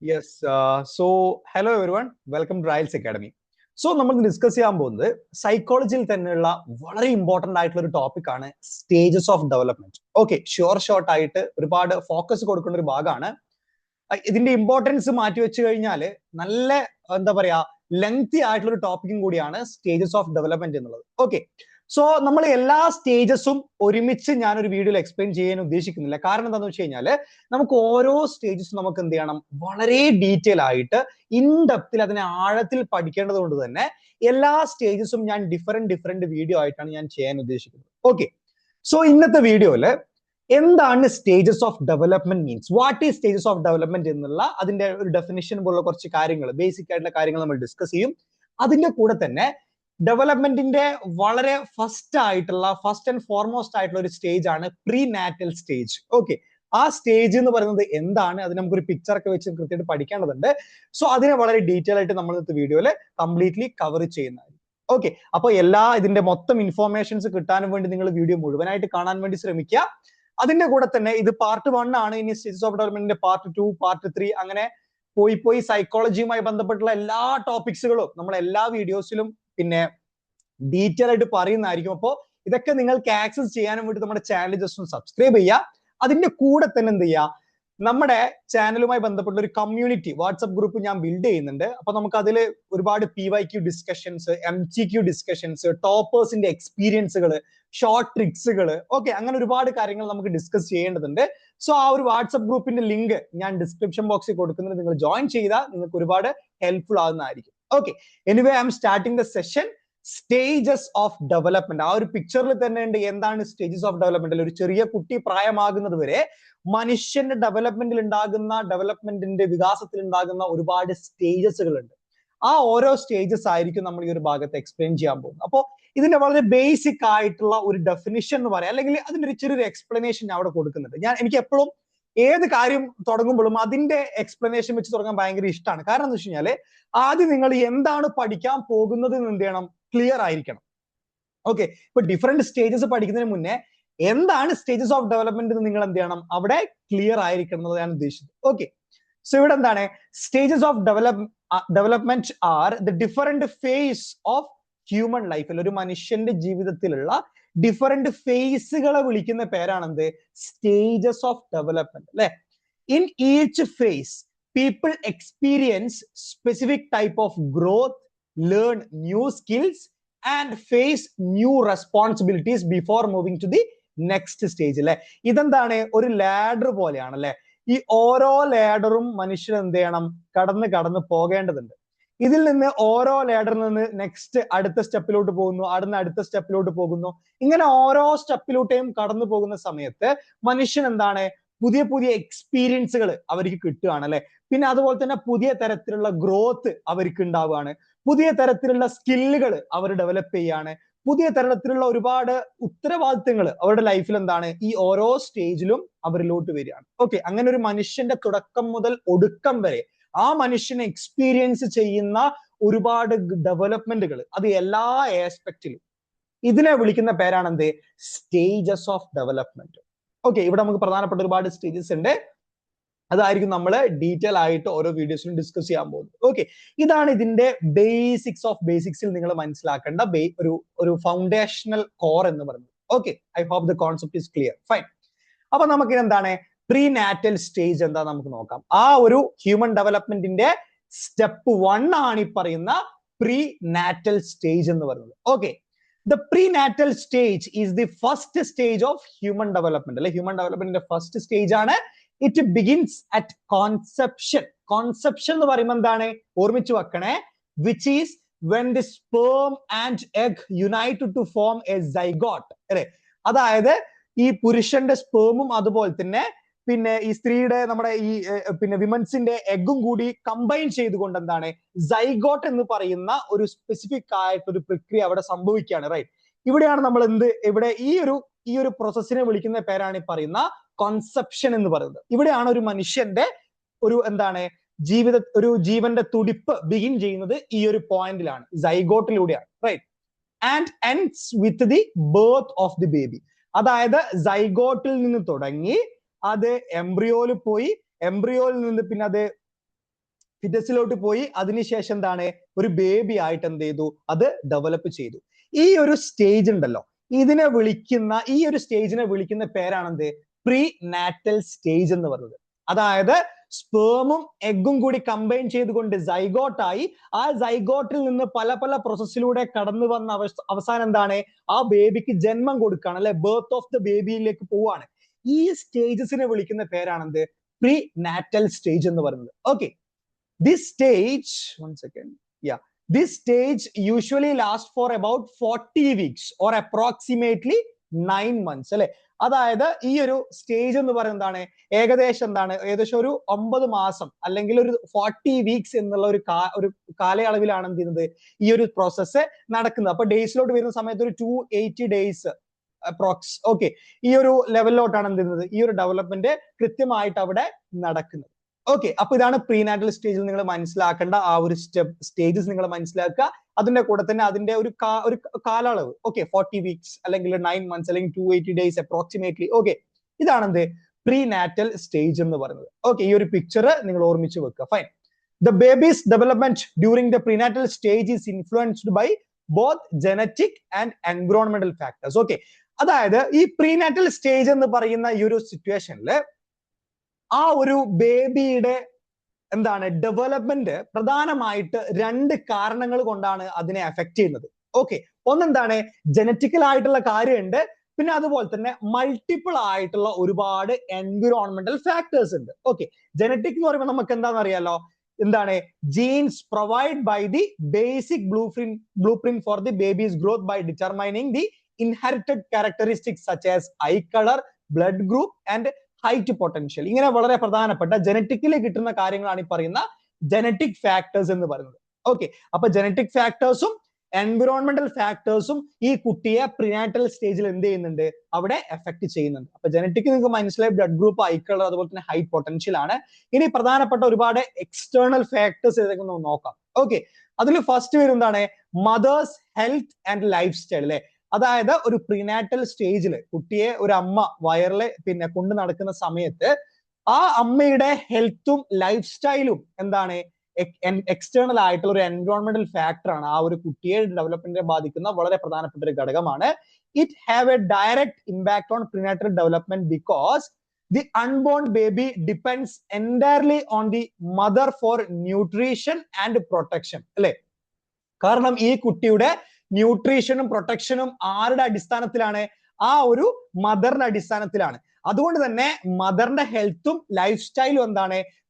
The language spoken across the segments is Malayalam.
Yes. Hello everyone. Welcome to Riles Academy. നമ്മൾ ഡിസ്കസ് ചെയ്യാൻ പോകുന്നത് സൈക്കോളജിയിൽ തന്നെയുള്ള വളരെ ഇമ്പോർട്ടന്റ് ആയിട്ടുള്ള ഒരു ടോപ്പിക് ആണ് stages of development. Okay, short ആയിട്ട് ഒരുപാട് ഫോക്കസ് കൊടുക്കുന്ന ഒരു ഭാഗമാണ്. ഇതിന്റെ ഇമ്പോർട്ടൻസ് മാറ്റി വെച്ച് കഴിഞ്ഞാൽ നല്ല എന്താ പറയാ ലെങ്തി ആയിട്ടുള്ള ഒരു ടോപ്പിക്കും കൂടിയാണ് സ്റ്റേജസ് ഓഫ് ഡെവലപ്മെന്റ് എന്നുള്ളത്. ഓക്കെ, നമ്മൾ എല്ലാ സ്റ്റേജസും ഒരുമിച്ച് ഞാനൊരു വീഡിയോയിൽ എക്സ്പ്ലെയിൻ ചെയ്യാൻ ഉദ്ദേശിക്കുന്നില്ല. കാരണം എന്താണെന്ന് വെച്ച് കഴിഞ്ഞാൽ നമുക്ക് ഓരോ സ്റ്റേജസും നമുക്ക് എന്ത് ചെയ്യണം, വളരെ ഡീറ്റെയിൽ ആയിട്ട് ഇൻഡെപ്തിൽ അതിനെ ആഴത്തിൽ പഠിക്കേണ്ടത് കൊണ്ട് തന്നെ എല്ലാ സ്റ്റേജസും ഞാൻ ഡിഫറെന്റ് വീഡിയോ ആയിട്ടാണ് ഞാൻ ചെയ്യാൻ ഉദ്ദേശിക്കുന്നത്. ഓക്കെ, ഇന്നത്തെ വീഡിയോയില് എന്താണ് stages of development means, what is stages of development എന്നുള്ള അതിന്റെ ഒരു ഡെഫിനിഷൻ പോലുള്ള കുറച്ച് കാര്യങ്ങൾ, ബേസിക് ആയിട്ടുള്ള കാര്യങ്ങൾ നമ്മൾ ഡിസ്കസ് ചെയ്യും. അതിന്റെ കൂടെ തന്നെ ഡെവലപ്മെന്റിന്റെ വളരെ ഫസ്റ്റ് ആൻഡ് ഫോർമോസ്റ്റ് ആയിട്ടുള്ള ഒരു സ്റ്റേജ് ആണ് പ്രീ നാറ്റൽ സ്റ്റേജ്. ഓക്കെ, ആ സ്റ്റേജ് എന്ന് പറയുന്നത് എന്താണ്, അത് നമുക്കൊരു പിക്ചർ ഒക്കെ വെച്ച് കൃത്യമായിട്ട് പഠിക്കേണ്ടതുണ്ട്. അതിനെ വളരെ ഡീറ്റെയിൽ ആയിട്ട് നമ്മൾ ഇന്നത്തെ വീഡിയോയിൽ കംപ്ലീറ്റ്ലി കവർ ചെയ്യുന്നതായിരിക്കും. ഓക്കെ, അപ്പൊ ഇതിന്റെ മൊത്തം ഇൻഫോർമേഷൻസ് കിട്ടാനും വേണ്ടി നിങ്ങൾ വീഡിയോ മുഴുവനായിട്ട് കാണാൻ വേണ്ടി ശ്രമിക്കുക. അതിന്റെ കൂടെ തന്നെ ഇത് പാർട്ട് 1 ആണ്. ഇനി സ്റ്റേജസ് ഓഫ് ഡെവലപ്മെന്റിന്റെ പാർട്ട് 2, പാർട്ട് 3 അങ്ങനെ പോയി സൈക്കോളജിയുമായി ബന്ധപ്പെട്ടുള്ള എല്ലാ ടോപ്പിക്സുകളും നമ്മൾ എല്ലാ വീഡിയോസിലും പിന്നെ ഡീറ്റെയിൽ ആയിട്ട് പറയുന്നതായിരിക്കും. അപ്പോൾ ഇതൊക്കെ നിങ്ങൾക്ക് ആക്സസ് ചെയ്യാനും വേണ്ടി നമ്മുടെ ചാനൽ ജസ്റ്റ് ഒന്ന് സബ്സ്ക്രൈബ് ചെയ്യുക. അതിന്റെ കൂടെ തന്നെ എന്ത് ചെയ്യുക, നമ്മുടെ ചാനലുമായി ബന്ധപ്പെട്ട ഒരു കമ്മ്യൂണിറ്റി വാട്സ്ആപ്പ് ഗ്രൂപ്പ് ഞാൻ ബിൽഡ് ചെയ്യുന്നുണ്ട്. അപ്പൊ നമുക്ക് അതിൽ ഒരുപാട് PYQ ഡിസ്കഷൻസ്, MCQ ഡിസ്കഷൻസ്, ടോപ്പേഴ്സിന്റെ എക്സ്പീരിയൻസുകൾ, ഷോർട്ട് ട്രിക്സുകൾ, ഓക്കെ, അങ്ങനെ ഒരുപാട് കാര്യങ്ങൾ നമുക്ക് ഡിസ്കസ് ചെയ്യേണ്ടതുണ്ട്. ആ ഒരു വാട്സ്ആപ്പ് ഗ്രൂപ്പിന്റെ ലിങ്ക് ഞാൻ ഡിസ്ക്രിപ്ഷൻ ബോക്സിൽ കൊടുക്കുന്നത്, നിങ്ങൾ ജോയിൻ ചെയ്താൽ നിങ്ങൾക്ക് ഒരുപാട് ഹെൽപ്ഫുൾ ആകുന്നതായിരിക്കും. Okay, anyway I am starting the session. Stages of development, ആ ഒരു പിക്ചറിൽ തന്നെ ഉണ്ട് എന്താണ് സ്റ്റേജസ് ഓഫ് ഡെവലപ്മെന്റ്. ഒരു ചെറിയ കുട്ടി പ്രായമാകുന്നത് വരെ മനുഷ്യന്റെ ഡെവലപ്മെന്റിന്റെ വികാസത്തിൽ ഉണ്ടാകുന്ന ഒരുപാട് സ്റ്റേജസുകൾ ഉണ്ട്. ആ ഓരോ സ്റ്റേജസ് ആയിരിക്കും നമ്മൾ ഈ ഒരു ഭാഗത്ത് എക്സ്പ്ലെയിൻ ചെയ്യാൻ പോകുന്നത്. അപ്പോൾ ഇതിന്റെ വളരെ ബേസിക് ആയിട്ടുള്ള ഒരു ഡെഫിനിഷൻ എന്ന് പറയാം, അല്ലെങ്കിൽ അതിന്റെ ഒരു ചെറിയൊരു എക്സ്പ്ലനേഷൻ ഞാൻ അവിടെ കൊടുക്കുന്നുണ്ട്. എനിക്ക് എപ്പോഴും ഏത് കാര്യം തുടങ്ങുമ്പോഴും അതിന്റെ എക്സ്പ്ലനേഷൻ വെച്ച് തുടങ്ങാൻ ഭയങ്കര ഇഷ്ടമാണ്. കാരണം എന്ന് വെച്ച് കഴിഞ്ഞാല് ആദ്യം നിങ്ങൾ എന്താണ് പഠിക്കാൻ പോകുന്നത് എന്ന് എന്ത് ചെയ്യണം, ക്ലിയർ ആയിരിക്കണം. ഓക്കെ, ഇപ്പൊ ഡിഫറെന്റ് സ്റ്റേജസ് പഠിക്കുന്നതിന് മുന്നേ എന്താണ് സ്റ്റേജസ് ഓഫ് ഡെവലപ്മെന്റ് എന്ന് നിങ്ങൾ എന്ത് ചെയ്യണം, അവിടെ ക്ലിയർ ആയിരിക്കണം എന്നതാണ് ഞാൻ ഉദ്ദേശിച്ചത്. ഓക്കെ, ഇവിടെ എന്താണ് stages of development are the different phase of human ലൈഫിൽ. ഒരു മനുഷ്യന്റെ ജീവിതത്തിലുള്ള ഡിഫറെന്റ് ഫേസുകളെ വിളിക്കുന്ന പേരാണെന്ത്, സ്റ്റേജസ് ഓഫ് ഡെവലപ്മെന്റ്, അല്ലെ? In each phase people experience specific type of growth, learn new skills and face new responsibilities before moving to the next stage, അല്ലെ? ഇതെന്താണ്, ഒരു ലാഡർ പോലെയാണ്, അല്ലെ? ഈ ഓരോ ലാഡറും മനുഷ്യൻ എന്ത് ചെയ്യണം, കടന്ന് പോകേണ്ടതുണ്ട്. ഇതിൽ നിന്ന് ഓരോ ലാഡറിൽ നിന്ന് നെക്സ്റ്റ് അടുത്ത സ്റ്റെപ്പിലോട്ട് പോകുന്നു, അടുത്ത സ്റ്റെപ്പിലോട്ട് പോകുന്നു. ഇങ്ങനെ ഓരോ സ്റ്റെപ്പിലോട്ടേയും കടന്നു പോകുന്ന സമയത്ത് മനുഷ്യൻ എന്താണ്, പുതിയ എക്സ്പീരിയൻസുകൾ അവർക്ക് കിട്ടുകയാണ്, അല്ലെ? പിന്നെ അതുപോലെ തന്നെ പുതിയ തരത്തിലുള്ള ഗ്രോത്ത് അവർക്ക് ഉണ്ടാവുകയാണ്, പുതിയ തരത്തിലുള്ള സ്കില്ലുകൾ അവർ ഡെവലപ്പ് ചെയ്യാണ്, പുതിയ തരത്തിലുള്ള ഒരുപാട് ഉത്തരവാദിത്തങ്ങൾ അവരുടെ ലൈഫിൽ എന്താണ്, ഈ ഓരോ സ്റ്റേജിലും അവരിലോട്ട് വരികയാണ്. ഓക്കെ, അങ്ങനെ ഒരു മനുഷ്യന്റെ തുടക്കം മുതൽ ഒടുക്കം വരെ ആ മനുഷ്യനെ എക്സ്പീരിയൻസ് ചെയ്യുന്ന ഒരുപാട് ഡെവലപ്മെന്റുകൾ, അത് എല്ലാ ആസ്പെക്റ്റിലും. ഇതിനെ വിളിക്കുന്ന പേരാണ് എന്ത്, സ്റ്റേജസ് ഓഫ് ഡെവലപ്മെന്റ്. ഓക്കെ, ഇവിടെ നമുക്ക് പ്രധാനപ്പെട്ട ഒരുപാട് സ്റ്റേജസ് ഉണ്ട്. അതായിരിക്കും നമ്മൾ ഡീറ്റെയിൽ ആയിട്ട് ഓരോ വീഡിയോസിലും ഡിസ്കസ് ചെയ്യാൻ പോകുന്നത്. ഓക്കെ, ഇതാണ് ഇതിന്റെ ബേസിക്സ് ഓഫ് ബേസിക്സിൽ നിങ്ങൾ മനസ്സിലാക്കേണ്ട ഒരു ഫൗണ്ടേഷണൽ കോർ എന്ന് പറയുന്നത്. Okay, I hope the concept is clear. Fine. അപ്പൊ നമുക്ക് എന്താണ് പ്രീ നാറ്റൽ സ്റ്റേജ് എന്താ നമുക്ക് നോക്കാം. ആ ഒരു ഹ്യൂമൻ ഡെവലപ്മെന്റിന്റെ സ്റ്റെപ്പ് 1 ആണ് ഈ പറയുന്ന പ്രീ നാറ്റൽ സ്റ്റേജ് എന്ന് പറയുന്നത്. Okay, the prenatal stage is the first stage of human development, അല്ലെ? ഹ്യൂമൻ ഡെവലപ്മെന്റിന്റെ ഫസ്റ്റ് സ്റ്റേജ് ആണ്. It begins at conception. Conception എന്ന് പറയുമ്പോൾ എന്താണ്, ഓർമ്മിച്ചു വെക്കണേ, which is when the sperm and egg united to form a zygote, അല്ലെ? അതായത് ഈ പുരുഷന്റെ സ്പേമും അതുപോലെ തന്നെ പിന്നെ ഈ സ്ത്രീയുടെ നമ്മുടെ ഈ പിന്നെ വിമൻസിന്റെ എഗ്ഗും കൂടി കമ്പൈൻ ചെയ്തുകൊണ്ട് എന്താണ്, സൈഗോട്ട് എന്ന് പറയുന്ന ഒരു സ്പെസിഫിക് ആയിട്ടൊരു പ്രക്രിയ അവിടെ സംഭവിക്കുകയാണ്. റൈറ്റ്, ഇവിടെയാണ് നമ്മൾ ഇവിടെ ഈ ഒരു പ്രോസസ്സിനെ വിളിക്കുന്ന പേരാണ് ഈ പറയുന്ന കോൺസെപ്ഷൻ എന്ന് പറയുന്നത്. ഇവിടെയാണ് ഒരു മനുഷ്യന്റെ ഒരു ജീവന്റെ തുടിപ്പ് ബിഗിൻ ചെയ്യുന്നത് ഈ ഒരു പോയിന്റിലാണ്, സൈഗോട്ടിലൂടെയാണ്. Right, and ends with the birth of the baby. അതായത് സൈഗോട്ടിൽ നിന്ന് തുടങ്ങി അത് എംബ്രിയോയിൽ പോയി, എംബ്രിയോയിൽ നിന്ന് പിന്നെ അത് ഫിറ്റസിലോട്ട് പോയി, അതിനുശേഷം എന്താണ് ഒരു ബേബി ആയിട്ട് എന്ത് ചെയ്തു, അത് ഡെവലപ്പ് ചെയ്തു. ഈ ഒരു സ്റ്റേജ് ഉണ്ടല്ലോ, ഈ ഒരു സ്റ്റേജിനെ വിളിക്കുന്ന പേരാണ് എന്ത്, പ്രീ നാറ്റൽ സ്റ്റേജ് എന്ന് പറയുന്നത്. അതായത് സ്പേമും എഗ്ഗും കൂടി കമ്പൈൻ ചെയ്തുകൊണ്ട് സൈഗോട്ടായി, ആ സൈഗോട്ടിൽ നിന്ന് പല പല പ്രോസസ്സിലൂടെ കടന്നു വന്ന അവസാനം എന്താണ്, ആ ബേബിക്ക് ജന്മം കൊടുക്കുകയാണ്, അല്ലെ, ബർത്ത് ഓഫ് ദ ബേബിയിലേക്ക് പോവാണ്. ഈ സ്റ്റേജസിനെ വിളിക്കുന്ന പേരാണെന്ത്, പ്രീ നാറ്റൽ സ്റ്റേജ് എന്ന് പറയുന്നത്. Okay, this stage, one second, yeah, this stage usually lasts for about 40 weeks or approximately 9 months, അല്ലെ. അതായത് ഈ ഒരു സ്റ്റേജ് എന്ന് പറയുന്നതാണ് ഏകദേശം ഒരു 9 മാസം അല്ലെങ്കിൽ ഒരു 40 വീക്സ് എന്നുള്ള ഒരു കാലയളവിലാണ് എന്ത് ചെയ്യുന്നത്, ഈ ഒരു പ്രോസസ്സ് നടക്കുന്നത്. അപ്പൊ ഡേയ്സിലോട്ട് വരുന്ന സമയത്ത് ഒരു 280 ഡേയ്സ് അപ്രോക്സ്. ഓക്കെ, ഈ ഒരു ലെവലിലോട്ടാണ് എന്ത് ചെയ്യുന്നത്, ഈ ഒരു ഡെവലപ്മെന്റ് കൃത്യമായിട്ട് അവിടെ നടക്കുന്നത്. ഓക്കെ, അപ്പൊ ഇതാണ് പ്രീനാറ്റൽ സ്റ്റേജിൽ നിങ്ങൾ മനസ്സിലാക്കേണ്ട ആ ഒരു സ്റ്റേജസ് നിങ്ങൾ മനസ്സിലാക്കുക. അതിന്റെ കൂടെ തന്നെ അതിന്റെ ഒരു കാലയളവ്. ഓക്കെ, 40 വീക്സ് അല്ലെങ്കിൽ 9 മന്ത്സ് അല്ലെങ്കിൽ 280 ഡേയ്സ് അപ്രോക്സിമേറ്റ്ലി. ഓക്കെ, ഇതാണ് എന്ത്, പ്രീനാറ്റൽ സ്റ്റേജ് എന്ന് പറയുന്നത്. ഓക്കെ, ഈ ഒരു പിക്ചർ നിങ്ങൾ ഓർമ്മിച്ച് വെക്കുക. Fine. The baby's development during the prenatal stage is influenced by both genetic and environmental factors. Okay, അതായത് ഈ പ്രീനാറ്റൽ സ്റ്റേജ് എന്ന് പറയുന്ന ഈ ഒരു സിറ്റുവേഷനിൽ ആ ഒരു ബേബിയുടെ ഡെവലപ്മെന്റ് പ്രധാനമായിട്ട് 2 കാരണങ്ങൾ കൊണ്ടാണ് അതിനെ എഫക്ട് ചെയ്യുന്നത്. ഓക്കെ, ഒന്നെന്താണ്, ജനറ്റിക്കൽ ആയിട്ടുള്ള കാര്യമുണ്ട്, പിന്നെ അതുപോലെ തന്നെ മൾട്ടിപ്പിൾ ആയിട്ടുള്ള ഒരുപാട് എൻവിറോൺമെന്റൽ ഫാക്ടേഴ്സ് ഉണ്ട്. ഓക്കെ, ജനറ്റിക് എന്ന് പറയുമ്പോൾ നമുക്ക് എന്താണെന്ന് അറിയാലോ, genes provide by the basic blueprint for the baby's growth by determining the inherited characteristics such as eye colour, blood group and height potential. ഇങ്ങനെ വളരെ പ്രധാനപ്പെട്ട ജനറ്റിക്കലി കിട്ടുന്ന കാര്യങ്ങളാണ് ഈ പറയുന്ന ജനറ്റിക് ഫാക്ടേഴ്സ് എന്ന് പറയുന്നത്. ഓക്കെ, അപ്പൊ ജനറ്റിക് ഫാക്ടേഴ്സും എൻവിറോൺമെന്റൽ ഫാക്ടേഴ്സും ഈ കുട്ടിയെ പ്രീനാറ്റൽ സ്റ്റേജിൽ എന്ത് ചെയ്യുന്നുണ്ട്, അവിടെ എഫക്ട് ചെയ്യുന്നുണ്ട്. അപ്പൊ ജനറ്റിക് നിങ്ങൾക്ക് മനസ്സിലായി, ബ്ലഡ് ഗ്രൂപ്പ്, ഐ കളർ, അതുപോലെ തന്നെ ഹൈറ്റ് പൊട്ടൻഷ്യൽ ആണ്. ഇനി പ്രധാനപ്പെട്ട ഒരുപാട് എക്സ്റ്റേണൽ ഫാക്ടേഴ്സ് ഏതൊക്കെ നോക്കാം. ഓക്കെ, അതിൽ ഫസ്റ്റ് വരുന്നതാണ് mother's health and lifestyle, അല്ലെ. അതായത് ഒരു പ്രീനാറ്റൽ സ്റ്റേജിൽ കുട്ടിയെ ഒരു അമ്മ വയറില് കൊണ്ടു നടക്കുന്ന സമയത്ത് ആ അമ്മയുടെ ഹെൽത്തും ലൈഫ് സ്റ്റൈലും എക്സ്റ്റേണൽ ആയിട്ടുള്ള ഒരു എൻവയോൺമെന്റൽ ഫാക്ടർ ആണ്. ആ ഒരു കുട്ടിയെ ഡെവലപ്മെന്റിനെ ബാധിക്കുന്ന വളരെ പ്രധാനപ്പെട്ട ഒരു ഘടകമാണ്. It have A direct impact on prenatal development because the unborn baby depends entirely on the mother four nutrition and protection, അല്ലെ. കാരണം ഈ കുട്ടിയുടെ ന്യൂട്രീഷനും പ്രൊട്ടക്ഷനും ആരുടെ അടിസ്ഥാനത്തിലാണ്, ആ ഒരു മദറിന്റെ അടിസ്ഥാനത്തിലാണ്. അതുകൊണ്ട് തന്നെ മദറിന്റെ ഹെൽത്തും ലൈഫ് സ്റ്റൈലും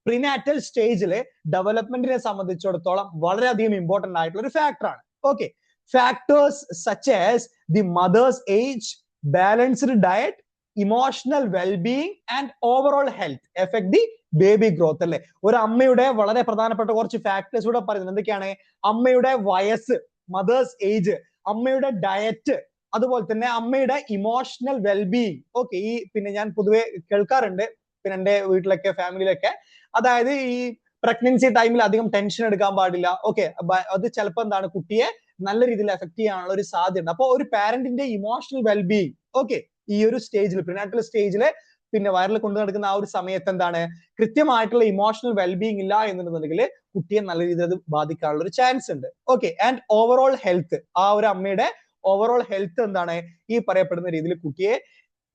പ്രീനാറ്റൽ സ്റ്റേജില് ഡെവലപ്മെന്റിനെ സംബന്ധിച്ചിടത്തോളം വളരെയധികം ഇമ്പോർട്ടന്റ് ആയിട്ടുള്ള ഒരു ഫാക്ടറാണ്. Okay, factors such as the mother's age, balanced diet, emotional wellbeing and overall health affect the baby growth, അല്ലെ. ഒരു അമ്മയുടെ വളരെ പ്രധാനപ്പെട്ട കുറച്ച് ഫാക്ടേഴ്സ് കൂടെ പറയുന്നത്. എന്തൊക്കെയാണ്? അമ്മയുടെ വയസ്സ്, മദേഴ്സ് ഏജ്, അമ്മയുടെ ഡയറ്റ്, അതുപോലെ തന്നെ അമ്മയുടെ ഇമോഷണൽ വെൽബീയിങ്. ഓക്കെ, ഈ ഞാൻ പൊതുവെ കേൾക്കാറുണ്ട് എന്റെ വീട്ടിലൊക്കെ ഫാമിലിയിലൊക്കെ, അതായത് ഈ പ്രഗ്നൻസി ടൈമിൽ അധികം ടെൻഷൻ എടുക്കാൻ പാടില്ല. ഓക്കെ, അത് ചിലപ്പോൾ കുട്ടിയെ നല്ല രീതിയിൽ എഫക്ട് ചെയ്യാനുള്ള ഒരു സാധ്യത. അപ്പൊ ഒരു പാരന്റിന്റെ ഇമോഷണൽ വെൽബീയിങ്, ഓക്കെ, ഈ ഒരു സ്റ്റേജിൽ പ്രീനാറ്റൽ സ്റ്റേജില് വയറിൽ കൊണ്ടു നടക്കുന്ന ആ ഒരു സമയത്ത് കൃത്യമായിട്ടുള്ള ഇമോഷണൽ വെൽബീയിങ് ഇല്ല എന്നുണ്ടെങ്കിൽ കുട്ടിയെ നല്ല രീതിയിൽ അത് ബാധിക്കാനുള്ള ഒരു ചാൻസ് ഉണ്ട്. ഓക്കെ, ആൻഡ് ഓവറോൾ ഹെൽത്ത്, ആ ഒരു അമ്മയുടെ ഓവറോൾ ഹെൽത്ത് ഈ പറയപ്പെടുന്ന രീതിയിൽ കുട്ടിയെ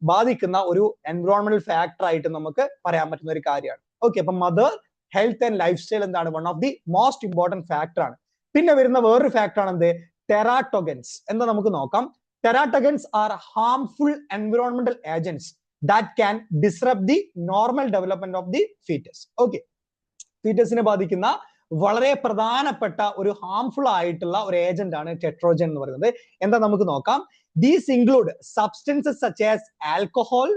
ബാധിക്കുന്ന ഒരു എൻവയോൺമെന്റൽ ഫാക്ടർ ആയിട്ട് നമുക്ക് പറയാൻ പറ്റുന്ന ഒരു കാര്യമാണ്. ഓക്കെ, അപ്പൊ mother health and life style one of the most important factor ആണ്. പിന്നെ വരുന്ന വേറൊരു ഫാക്ടർ ആണ് ടെറാട്ടോഗൻസ്. എന്താ നമുക്ക് നോക്കാം. ടെറാട്ടോഗൻസ് ആർ ഹാർംഫുൾ എൻവയോൺമെന്റൽ agents that can disrupt the normal development of the fetus. Okay, ഫീറ്റസിനെ ബാധിക്കുന്ന വളരെ പ്രധാനപ്പെട്ട ഒരു ഹാർംഫുൾ ആയിട്ടുള്ള ഒരു ഏജന്റ് ആണ് ടെട്രോജൻ എന്ന് പറയുന്നത്. എന്താ നമുക്ക് നോക്കാം. These include substances such as alcohol,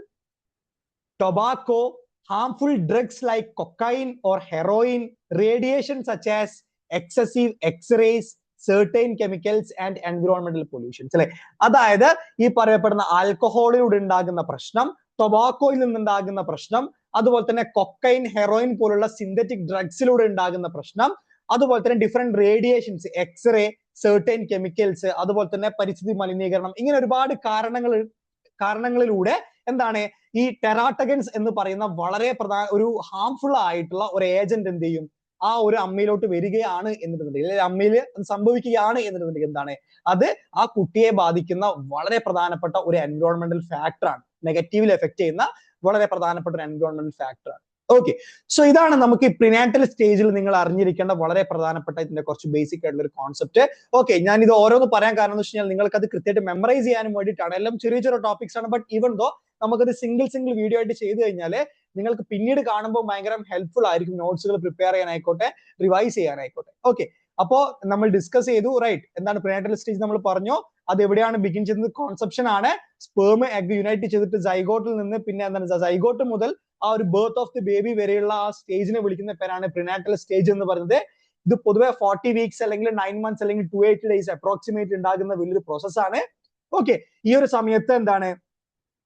tobacco, harmful drugs like cocaine or heroin, radiation such as excessive X-rays, certain chemicals and environmental pollutions, അല്ലെ. അതായത് ഈ പറയപ്പെടുന്ന ആൽക്കഹോളിലൂടെ ഉണ്ടാകുന്ന പ്രശ്നം, ടൊബാക്കോയിൽ നിന്നുണ്ടാകുന്ന പ്രശ്നം, അതുപോലെ തന്നെ കൊക്കൈൻ, ഹെറോയിൻ പോലുള്ള സിന്തറ്റിക് ഡ്രഗ്സിലൂടെ ഉണ്ടാകുന്ന പ്രശ്നം, അതുപോലെ തന്നെ different radiations, X-ray, certain chemicals, അതുപോലെ തന്നെ പരിസ്ഥിതി മലിനീകരണം, ഇങ്ങനെ ഒരുപാട് കാരണങ്ങളിലൂടെ ഈ ടെറാട്ടഗൻസ് എന്ന് പറയുന്ന വളരെ ഒരു ഹാർംഫുൾ ആയിട്ടുള്ള ഒരു ഏജന്റ് എന്ത് ചെയ്യും, ആ ഒരു അമ്മയിലോട്ട് വരികയാണ് എന്നുണ്ടെന്നുണ്ടെങ്കിൽ, അല്ലെങ്കിൽ അമ്മയിൽ സംഭവിക്കുകയാണ് എന്നുണ്ടെന്നുണ്ടെങ്കിൽ എന്താണ് അത് ആ കുട്ടിയെ ബാധിക്കുന്ന വളരെ പ്രധാനപ്പെട്ട ഒരു എൻവയോൺമെന്റൽ ഫാക്ടറാണ്, നെഗറ്റീവിൽ എഫക്ട് ചെയ്യുന്ന വളരെ പ്രധാനപ്പെട്ട ഒരു എൻവയോൺമെന്റൽ ഫാക്ടറാണ്. ഓക്കെ, സോ ഇതാണ് നമുക്ക് ഈ പ്രിനാറ്റൽ സ്റ്റേജിൽ നിങ്ങൾ അറിഞ്ഞിരിക്കേണ്ട വളരെ പ്രധാനപ്പെട്ട ഇതിന്റെ കുറച്ച് ബേസിക് ആയിട്ടുള്ള ഒരു കോൺസെപ്റ്റ്. ഓക്കെ, ഞാൻ ഇത് ഓരോന്ന് പറയാൻ കാരണം എന്ന് വെച്ച് കഴിഞ്ഞാൽ നിങ്ങൾക്ക് അത് കൃത്യമായിട്ട് മെമ്മറൈസ് ചെയ്യാനും വേണ്ടിയിട്ടാണ്. എല്ലാം ചെറിയ ചെറിയ ടോപ്പിക്സ് ആണ്. ബട്ട് ഈവൻ ദോ നമുക്കത് സിംഗിൾ വീഡിയോ ആയിട്ട് ചെയ്തു കഴിഞ്ഞാൽ നിങ്ങൾക്ക് പിന്നീട് കാണുമ്പോൾ ഭയങ്കര ഹെൽപ്ഫുൾ ആയിരിക്കും, നോട്ട്സുകൾ പ്രിപ്പയർ ചെയ്യാനായിക്കോട്ടെ, റിവൈസ് ചെയ്യാനായിക്കോട്ടെ. ഓക്കെ, അപ്പോ നമ്മൾ ഡിസ്കസ് ചെയ്തു, റൈറ്റ്, എന്താണ് പ്രിനാറ്റൽ സ്റ്റേജ് നമ്മൾ പറഞ്ഞു. അത് എവിടെയാണ് ബിഗിൻ ചെയ്യുന്നത്? കോൺസെപ്ഷൻ ആണ്. സ്പേം എഗ് യുണൈറ്റ് ചെയ്തിട്ട് സൈഗോട്ടിൽ നിന്ന് പിന്നെ എന്താണ് സൈഗോട്ട് മുതൽ ആ ഒരു ബർത്ത് ഓഫ് ദി ബേബി വരെയുള്ള ആ സ്റ്റേജിനെ വിളിക്കുന്ന പേരാണ് പ്രിനാറ്റൽ സ്റ്റേജ് എന്ന് പറയുന്നത്. ഇത് പൊതുവെ 40 വീക്സ് അല്ലെങ്കിൽ 9 months അല്ലെങ്കിൽ 280 days അപ്രോക്സിമേറ്റ് ഉണ്ടാകുന്ന വലിയൊരു പ്രോസസ്സാണ്. ഓക്കെ, ഈ ഒരു സമയത്ത് എന്താണ്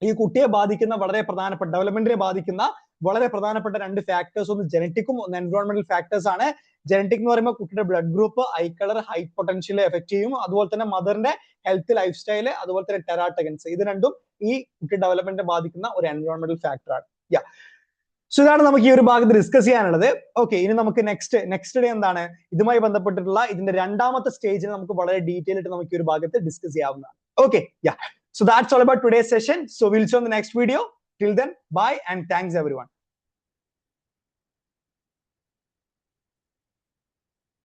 ഈ കുട്ടിയെ ബാധിക്കുന്ന വളരെ പ്രധാനപ്പെട്ട, ഡെവലപ്മെന്റിനെ ബാധിക്കുന്ന വളരെ പ്രധാനപ്പെട്ട രണ്ട് ഫാക്ടേഴ്സ്, ഒന്ന് ജനറ്റിക്കും ഒന്ന് എൻവയോൺമെന്റൽ ഫാക്ടേഴ്സ് ആണ്. ജനറ്റിക് എന്ന് പറയുമ്പോൾ കുട്ടിയുടെ blood group, I colour, height potential effect ചെയ്യും. അതുപോലെ തന്നെ മദറിന്റെ ഹെൽത്ത്, ലൈഫ് സ്റ്റൈല്, അതുപോലെ തന്നെ ടെറാട്ടഗൻസ്, ഇത് രണ്ടും ഈ കുട്ടി ഡെവലപ്മെന്റിനെ ബാധിക്കുന്ന ഒരു എൻവയോൺമെന്റൽ ഫാക്ടറാണ്. യാ, സോ ഇതാണ് നമുക്ക് ഈ ഒരു ഭാഗത്ത് ഡിസ്കസ് ചെയ്യാനുള്ളത്. ഓക്കെ, ഇനി നമുക്ക് നെക്സ്റ്റ് ഡേ എന്താണ് ഇതുമായി ബന്ധപ്പെട്ടിട്ടുള്ള ഇതിന്റെ രണ്ടാമത്തെ സ്റ്റേജിന് നമുക്ക് വളരെ ഡീറ്റെയിൽ ആയിട്ട് നമുക്ക് ഈ ഒരു ഭാഗത്ത് ഡിസ്കസ് ചെയ്യാവുന്നതാണ്. Okay, yeah, so that's all about today's session. So we'll see you on the next video. Till then, bye and thanks everyone.